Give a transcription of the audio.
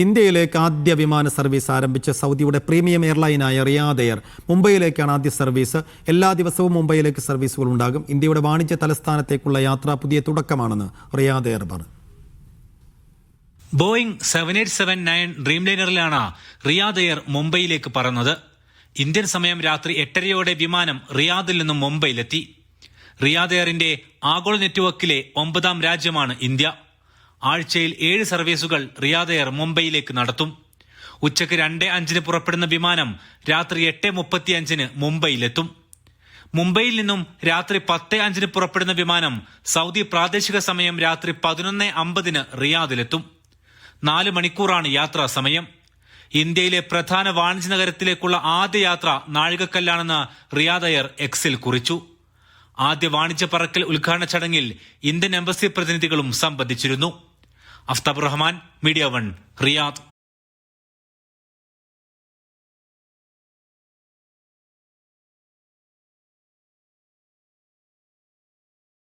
ഇന്ത്യയിലേക്ക് ആദ്യ വിമാന സർവീസ് ആരംഭിച്ച സൗദിയുടെ പ്രീമിയം എയർലൈനായ റിയാദ് എയർ മുംബൈയിലേക്കാണ് ആദ്യ സർവീസ്. എല്ലാ ദിവസവും മുംബൈയിലേക്ക് സർവീസുകൾ ഉണ്ടാകും. ഇന്ത്യയുടെ വാണിജ്യ തലസ്ഥാനത്തേക്കുള്ള യാത്ര പുതിയ തുടക്കമാണെന്ന് റിയാദ് എയർ പറഞ്ഞു. ബോയിംഗ് 7879 ഡ്രീംലൈനറിലാണ് റിയാദ് എയർ മുംബൈയിലേക്ക് പറന്നത്. ഇന്ത്യൻ സമയം രാത്രി 8:30 വിമാനം റിയാദിൽ നിന്നും മുംബൈയിലെത്തി. റിയാദ് എയറിന്റെ ആഗോള നെറ്റ്വർക്കിലെ 9ാം രാജ്യമാണ് ഇന്ത്യ. ആഴ്ചയിൽ 7 സർവീസുകൾ റിയാദ് എയർ മുംബൈയിലേക്ക് നടത്തും. ഉച്ചയ്ക്ക് 2:05 പുറപ്പെടുന്ന വിമാനം രാത്രി 8:35 മുംബൈയിലെത്തും. മുംബൈയിൽ നിന്നും രാത്രി 10:05 പുറപ്പെടുന്ന വിമാനം സൗദി പ്രാദേശിക സമയം രാത്രി 11:50 റിയാദിലെത്തും. 4 മണിക്കൂറാണ് യാത്രാ സമയം. ഇന്ത്യയിലെ പ്രധാന വാണിജ്യ നഗരത്തിലേക്കുള്ള ആദ്യ യാത്ര നാഴികക്കല്ലാണെന്ന് റിയാദ് എയർ എക്സിൽ കുറിച്ചു. ആദ്യ വാണിജ്യ പറക്കൽ ഉദ്ഘാടന ചടങ്ങിൽ ഇന്ത്യൻ എംബസി പ്രതിനിധികളും സംബന്ധിച്ചിരുന്നു. Aftab Rahman, media 1, Riyadh.